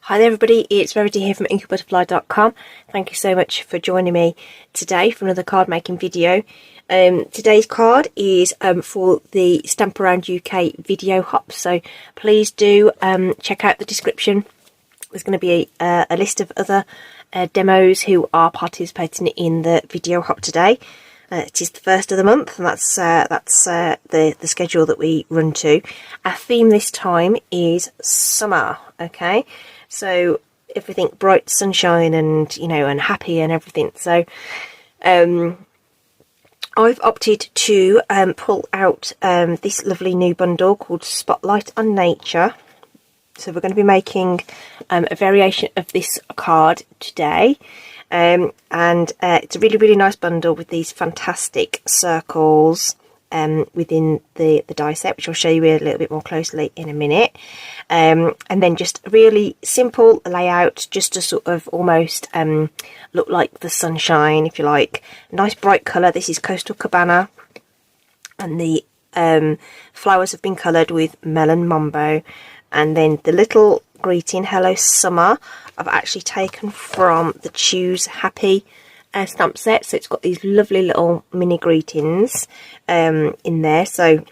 Hi there everybody, it's Verity here from inkybutterfly.com. Thank you so much for joining me today for another card making video. Today's card is for the Stamp Around UK video hop, so please do check out the description. There's going to be a list of other demos who are participating in the video hop today. It is the first of the month, and that's the schedule that we run to. Our theme this time is summer. Okay, so everything bright, sunshine, and and happy and everything. So I've opted to pull out this lovely new bundle called Spotlight on Nature. So we're going to be making a variation of this card today. And it's a really nice bundle with these fantastic circles within the die set, which I'll show you a little bit more closely in a minute. And then just a really simple layout, just to sort of almost look like the sunshine, if you like. Nice bright colour. This is Coastal Cabana, and the flowers have been coloured with Melon Mambo. And then the little greeting, Hello Summer, I've actually taken from the Choose Happy stamp set. So it's got these lovely little mini greetings in there. So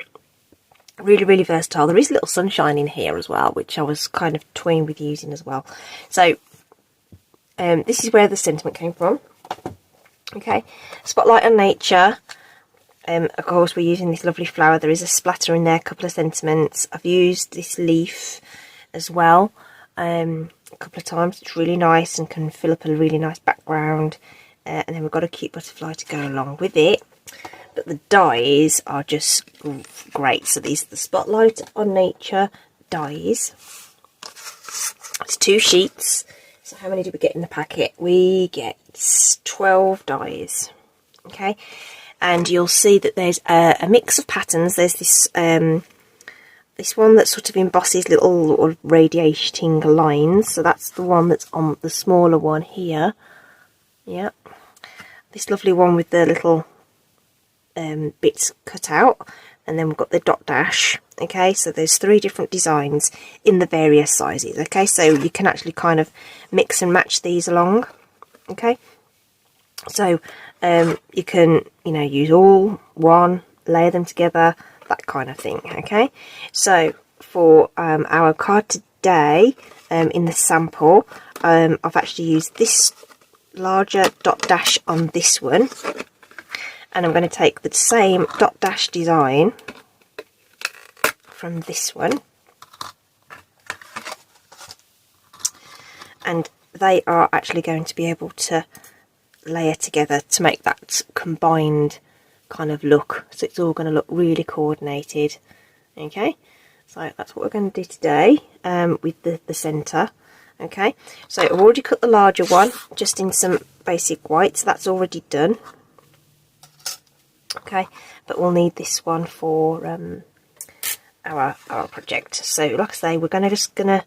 really versatile. There is a little sunshine in here as well, which I was kind of toying with using as well. So this is where the sentiment came from. Okay, Spotlight on Nature. Of course, we're using this lovely flower. There is a splatter in there, a couple of sentiments. I've used this leaf as well a couple of times. It's really nice and can fill up a really nice background. And then we've got a cute butterfly to go along with it. But the dies are just great. So these are the Spotlight on Nature dies. It's 2 sheets. So how many do we get in the packet? We get 12 dies. Okay. And you'll see that there's a mix of patterns. There's this this one that sort of embosses little radiating lines. So that's the one that's on the smaller one here. Yeah. This lovely one with the little bits cut out. And then we've got the dot dash. Okay, so there's 3 different designs in the various sizes. Okay, so you can actually kind of mix and match these along. Okay. So you can, use all one, layer them together, that kind of thing. Okay, so for our card today, in the sample, I've actually used this larger dot dash on this one, and I'm going to take the same dot dash design from this one, and they are actually going to be able to layer together to make that combined kind of look. So it's all going to look really coordinated. Okay, so that's what we're going to do today with the centre. Okay, so I've already cut the larger one just in some basic white, so that's already done. Okay, but we'll need this one for our project. So like I say, we're just gonna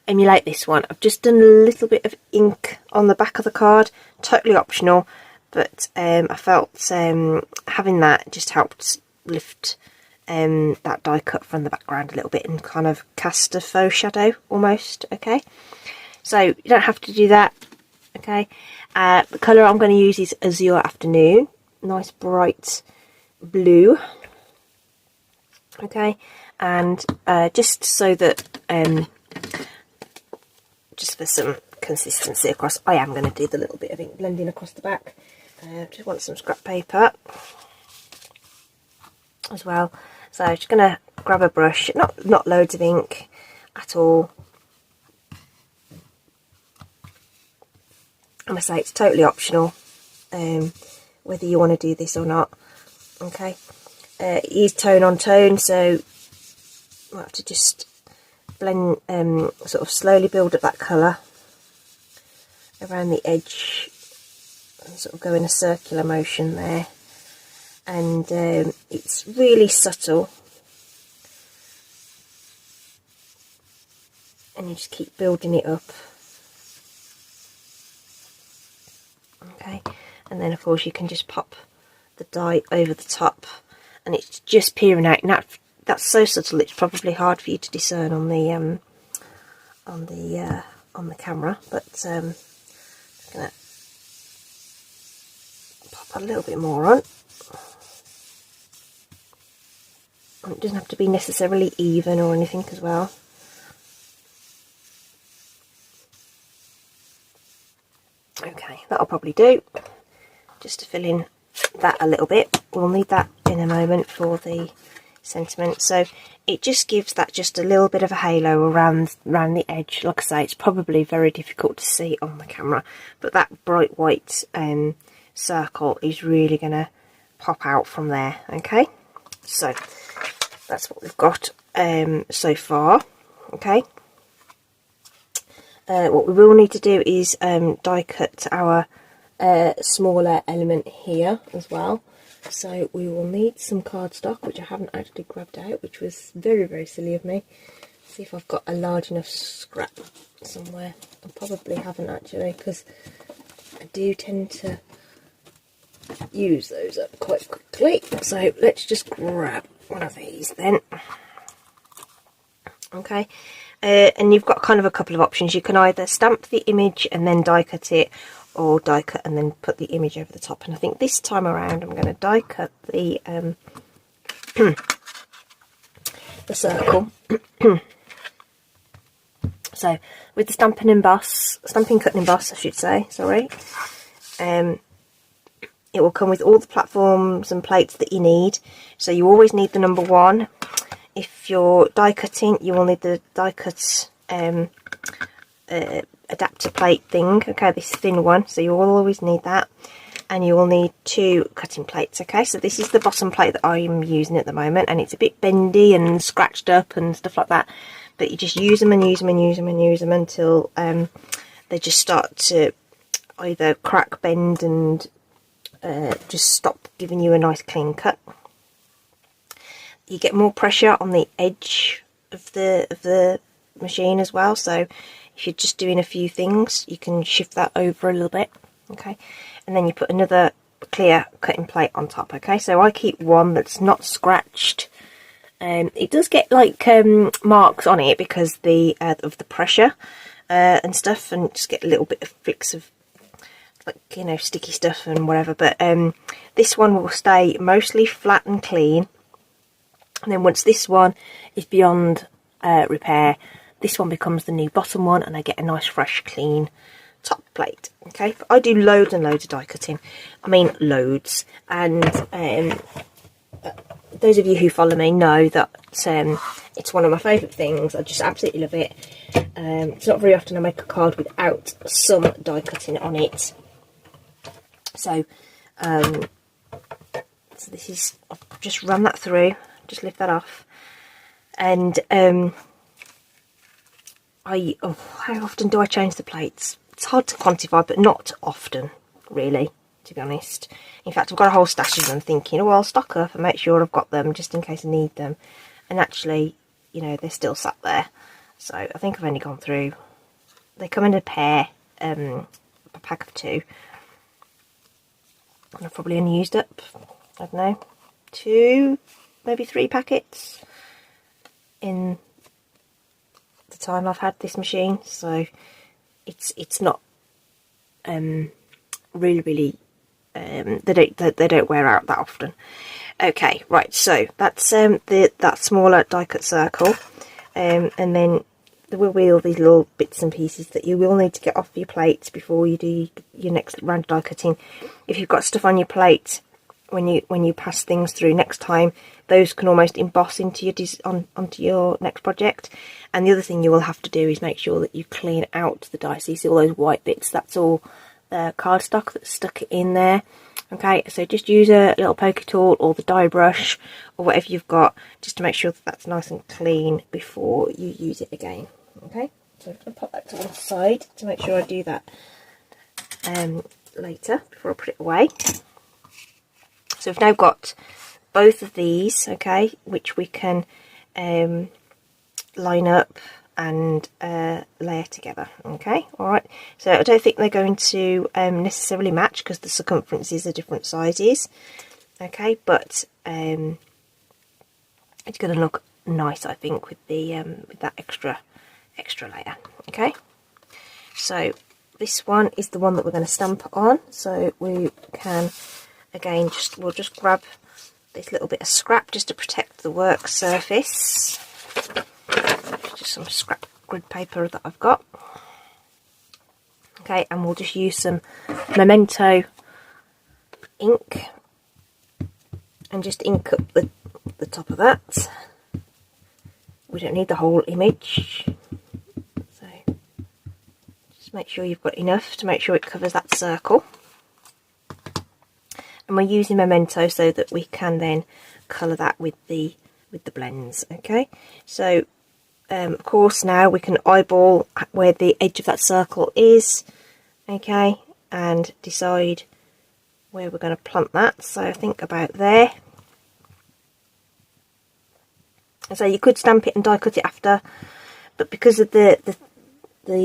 emulate this one. I've just done a little bit of ink on the back of the card, totally optional, but I felt having that just helped lift that die cut from the background a little bit and kind of cast a faux shadow almost. Okay, so you don't have to do that. Okay, the colour I'm going to use is Azure Afternoon, nice bright blue. Okay, and just so that just for some consistency across, I am going to do the little bit of ink blending across the back. Just want some scrap paper as well. So I'm just going to grab a brush, not loads of ink at all. I'm going to say it's totally optional whether you want to do this or not. Okay, it is tone on tone, so I have to just blend, sort of slowly build up that colour around the edge and sort of go in a circular motion there. And it's really subtle, and you just keep building it up. Okay, and then of course you can just pop the die over the top, and it's just peering out, and that's so subtle it's probably hard for you to discern on the on the camera, but I'm going to pop a little bit more on. And it doesn't have to be necessarily even or anything as well. Okay, that'll probably do, just to fill in that a little bit. We'll need that in a moment for the sentiment. So it just gives that just a little bit of a halo around the edge. Like I say, it's probably very difficult to see on the camera, but that bright white circle is really going to pop out from there. Okay, so that's what we've got so far. Okay, what we will need to do is die cut our smaller element here as well. So we will need some cardstock, which I haven't actually grabbed out, which was very, very silly of me. See if I've got a large enough scrap somewhere. I probably haven't actually, because I do tend to use those up quite quickly. So let's just grab one of these then. Okay, and you've got kind of a couple of options. You can either stamp the image and then die cut it, or die cut and then put the image over the top. And I think this time around I'm going to die cut the the circle. So with the Stampin' Cut and Emboss, I should say, sorry, it will come with all the platforms and plates that you need. So you always need the number 1. If you're die cutting, you will need the die cut adapter plate thing, okay, this thin one, so you will always need that, and you will need 2 cutting plates. Okay, so this is the bottom plate that I'm using at the moment, and it's a bit bendy and scratched up and stuff like that, but you just use them and use them and use them and use them until they just start to either crack, bend, and just stop giving you a nice clean cut. You get more pressure on the edge of the machine as well, so if you're just doing a few things, you can shift that over a little bit. Okay, and then you put another clear cutting plate on top. Okay, so I keep one that's not scratched. It does get like marks on it because of the pressure and stuff, and just get a little bit of flicks of, like, you know, sticky stuff and whatever. But this one will stay mostly flat and clean. And then once this one is beyond repair, this one becomes the new bottom one, and I get a nice fresh clean top plate. Okay, but I do loads and loads of die cutting. I mean loads, and those of you who follow me know that it's one of my favourite things. I just absolutely love it. It's not very often I make a card without some die cutting on it. So this is, I've just run that through, just lift that off, and how often do I change the plates? It's hard to quantify, but not often, really, to be honest. In fact, I've got a whole stash of them, thinking, oh, I'll stock up and make sure I've got them just in case I need them. And actually, you know, they're still sat there. So I think I've only gone through, they come in a pair, a pack of 2. And I've probably only used up, I don't know, 2, maybe 3 packets in the time I've had this machine. So it's not really they don't wear out that often. Okay, right, so that's that smaller die cut circle, and then there will be all these little bits and pieces that you will need to get off your plates before you do your next round of die cutting. If you've got stuff on your plate when you pass things through next time, those can almost emboss into your onto your next project. And the other thing you will have to do is make sure that you clean out the die. So you see all those white bits, that's all cardstock that's stuck in there. Okay, so just use a little poker tool or the die brush or whatever you've got, just to make sure that that's nice and clean before you use it again. Okay, so I'm going to pop that to one side to make sure I do that later before I put it away. So we've now got both of these, okay, which we can line up and layer together. Okay, alright, so I don't think they're going to necessarily match because the circumferences are different sizes. Okay, but it's going to look nice, I think, with the with that extra layer. Okay, So this one is the one that we're going to stamp on. So we can, again, we'll just grab this little bit of scrap just to protect the work surface. Just some scrap grid paper that I've got. Okay, and we'll just use some Memento ink and just ink up the top of that. We don't need the whole image, so just make sure you've got enough to make sure it covers that circle. And we're using Memento so that we can then colour that with the blends. Okay, so of course now we can eyeball where the edge of that circle is, okay, and decide where we're going to plant that. So I think about there. And so you could stamp it and die cut it after, but because of the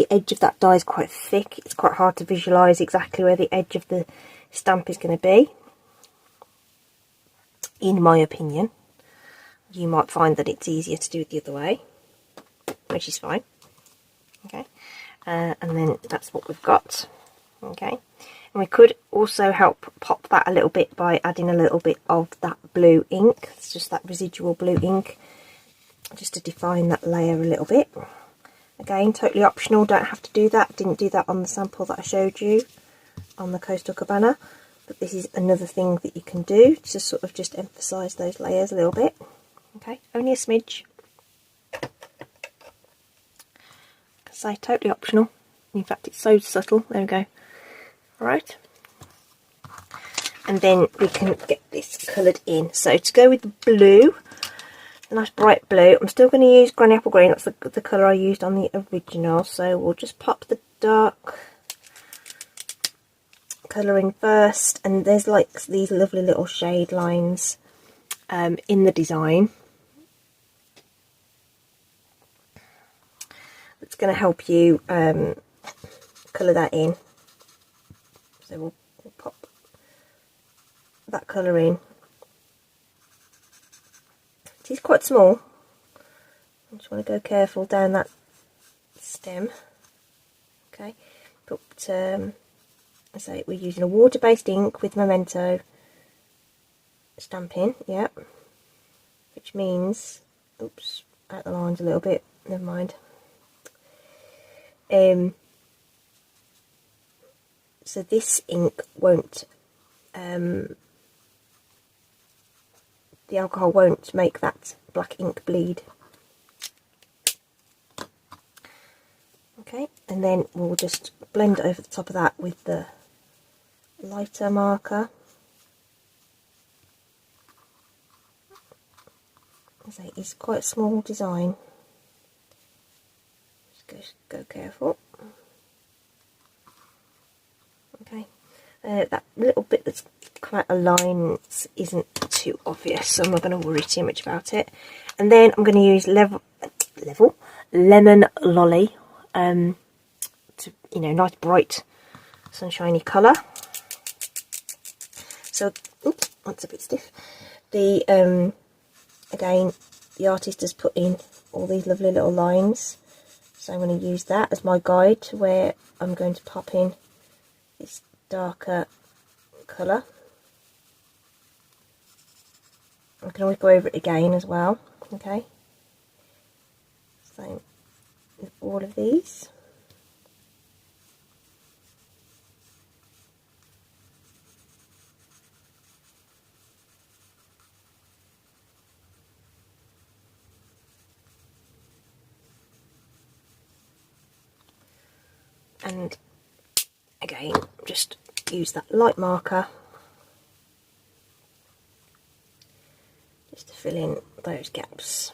edge of that die is quite thick, it's quite hard to visualise exactly where the edge of the stamp is going to be. In my opinion, you might find that it's easier to do it the other way, which is fine. Okay, and then that's what we've got. Okay, and we could also help pop that a little bit by adding a little bit of that blue ink. It's just that residual blue ink, just to define that layer a little bit. Again, totally optional, don't have to do that. Didn't do that on the sample that I showed you on the Coastal Cabana, but this is another thing that you can do to sort of just emphasise those layers a little bit. Okay, only a smidge. Say totally optional. In fact, it's so subtle. There we go. Alright, and then we can get this coloured in. So to go with the blue, a nice bright blue, I'm still going to use Granny Apple Green. That's the colour I used on the original. So we'll just pop the dark colour in first, and there's like these lovely little shade lines in the design. It's going to help you colour that in. So we'll pop that colour in. It is quite small. I just want to go careful down that stem. Okay, but so we're using a water-based ink with Memento stamping. Yep, which means, oops, out the lines a little bit. Never mind. So this ink won't, the alcohol won't make that black ink bleed. Okay, and then we'll just blend over the top of that with the lighter marker. As I say, it's quite a small design. Just go careful. Okay, that little bit that's quite a line isn't too obvious, so I'm not going to worry too much about it. And then I'm going to use lemon lolly, to, you know, nice bright sunshiny colour. So, oops, that's a bit stiff. The again, the artist has put in all these lovely little lines, so I'm going to use that as my guide to where I'm going to pop in this darker colour. I can always go over it again as well. Okay, so with all of these. And again, just use that light marker just to fill in those gaps.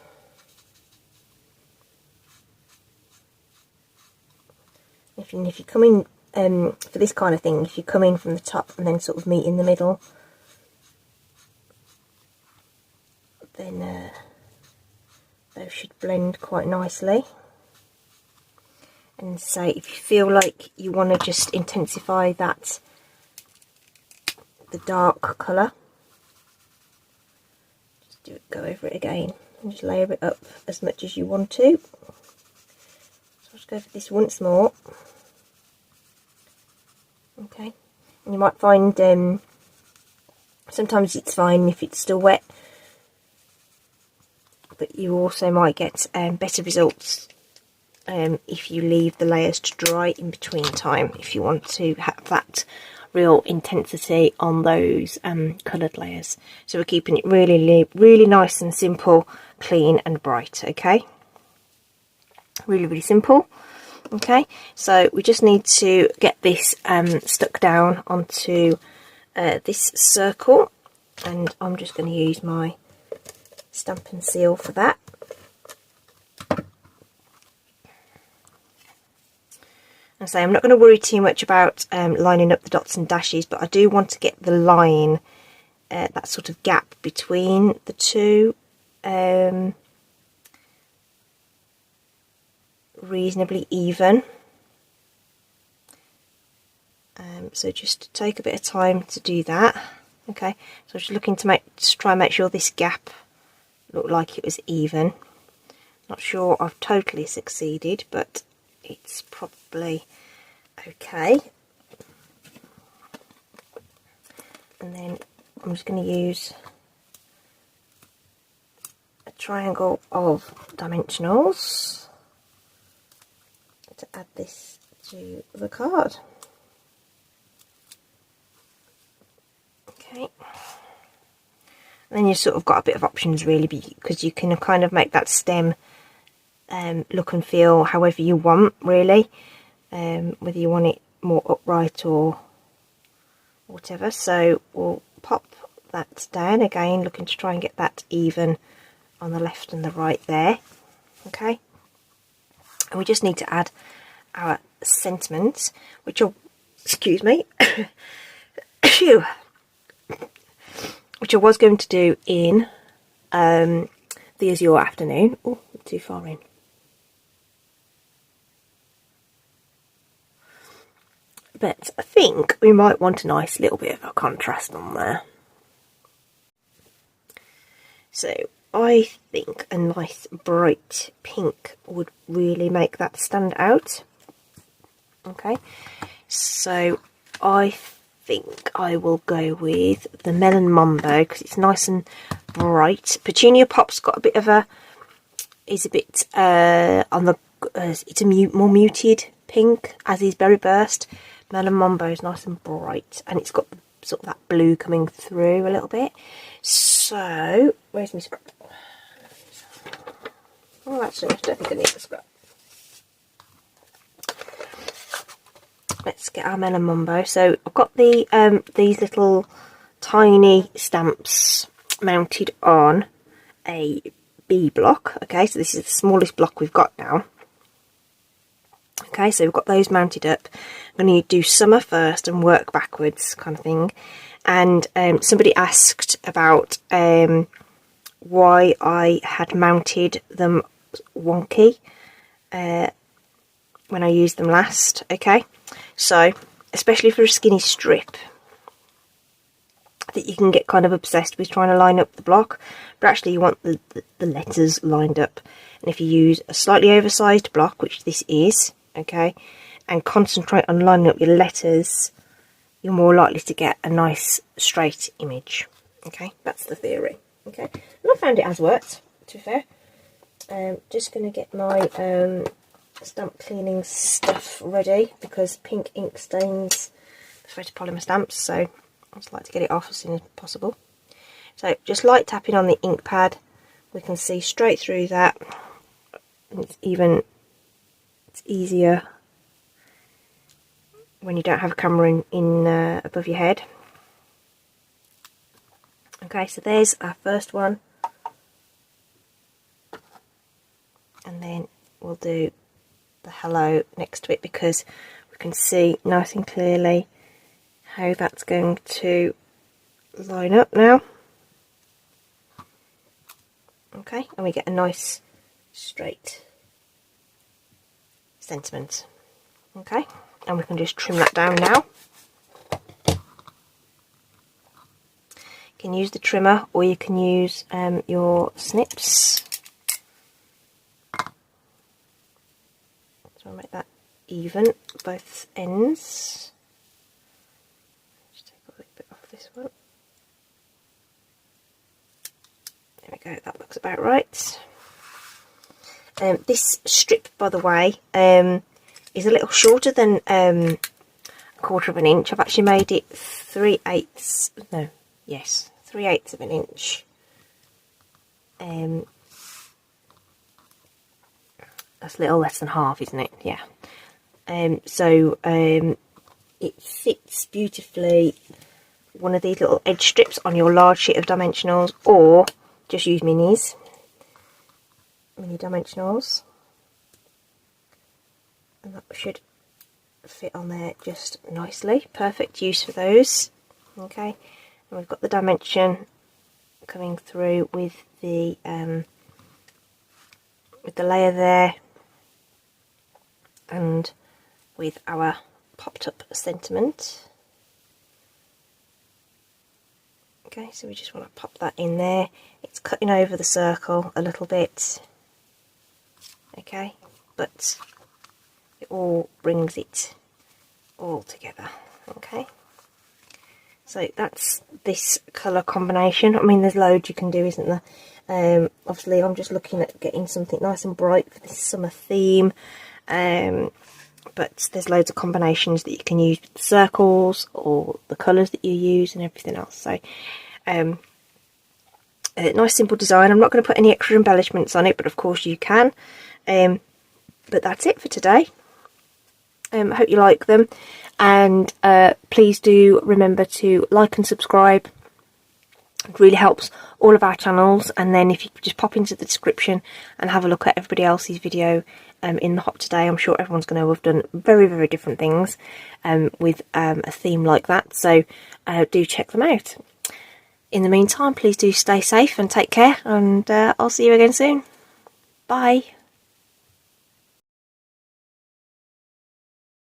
If you come in for this kind of thing, if you come in from the top and then sort of meet in the middle, then those should blend quite nicely. And say, if you feel like you want to just intensify that, the dark colour, just go over it again and just layer it up as much as you want to. So I'll just go for this once more. Okay, and you might find sometimes it's fine if it's still wet, but you also might get better results if you leave the layers to dry in between time, if you want to have that real intensity on those coloured layers. So we're keeping it really nice and simple, clean and bright. Okay, really simple. Okay, so we just need to get this stuck down onto this circle, and I'm just going to use my Stampin' Seal for that. And so I'm not going to worry too much about lining up the dots and dashes, but I do want to get the line, that sort of gap between the two, reasonably even. So just take a bit of time to do that. Okay, so I'm just looking to try and make sure this gap looked like it was even. Not sure I've totally succeeded, but it's probably okay. And then I'm just going to use a triangle of dimensionals to add this to the card. Okay. And then you've sort of got a bit of options really, because you can kind of make that stem look and feel however you want really, whether you want it more upright or whatever. So we'll pop that down again, looking to try and get that even on the left and the right there. Okay, and we just need to add our sentiments, which are, excuse me, which I was going to do in the Azure Afternoon. Oh, too far in. But I think we might want a nice little bit of a contrast on there. So I think a nice bright pink would really make that stand out. Okay, so I think I will go with the Melon Mambo because it's nice and bright. Petunia Pop's got a bit of a, is a bit on the, it's a more muted pink, as is Berry Burst. Melon Mambo is nice and bright, and it's got sort of that blue coming through a little bit. So where's my scrap? Oh, actually I don't think I need the scrap. Let's get our Melon Mambo. So I've got the these little tiny stamps mounted on a B block. Okay, so this is the smallest block we've got now. Okay, so we've got those mounted up. I'm going to do summer first and work backwards, kind of thing. And somebody asked about why I had mounted them wonky when I used them last. Okay, so especially for a skinny strip, that you can get kind of obsessed with trying to line up the block, but actually you want the letters lined up. And if you use a slightly oversized block, which this is, okay, and concentrate on lining up your letters, you're more likely to get a nice straight image. Okay, that's the theory. Okay, and I found it has worked, to be fair. Just going to get my stamp cleaning stuff ready, because pink ink stains the photopolymer stamps, so I just like to get it off as soon as possible. So just light tapping on the ink pad, we can see straight through that, and it's easier when you don't have a camera in above your head. Okay, so there's our first one, and then we'll do the hello next to it, because we can see nice and clearly how that's going to line up now. Okay, and we get a nice straight sentiment. Okay, and we can just trim that down now. You can use the trimmer, or you can use your snips. So I'll make that even, both ends. this one. There we go, that looks about right. This strip, by the way, is a little shorter than a 1/4 of an inch. I've actually made it 3/8, no, yes, 3/8 of an inch. That's a little less than half, isn't it? Yeah. It fits beautifully one of these little edge strips on your large sheet of dimensionals, or just use minis. Mini dimensionals, and that should fit on there just nicely. Perfect use for those. Okay, and we've got the dimension coming through with the layer there, and with our popped up sentiment. Okay, so we just want to pop that in there. It's cutting over the circle a little bit. Okay, but it all brings it all together. Okay, so that's this colour combination. I mean, there's loads you can do, isn't there? Obviously I'm just looking at getting something nice and bright for this summer theme, but there's loads of combinations that you can use with the circles or the colours that you use and everything else. So a nice simple design. I'm not going to put any extra embellishments on it, but of course you can. But that's it for today. I hope you like them, and please do remember to like and subscribe. It really helps all of our channels. And then if you just pop into the description and have a look at everybody else's video in the hop today, I'm sure everyone's going to have done very, very different things with a theme like that. So do check them out. In the meantime, please do stay safe and take care, and I'll see you again soon. Bye.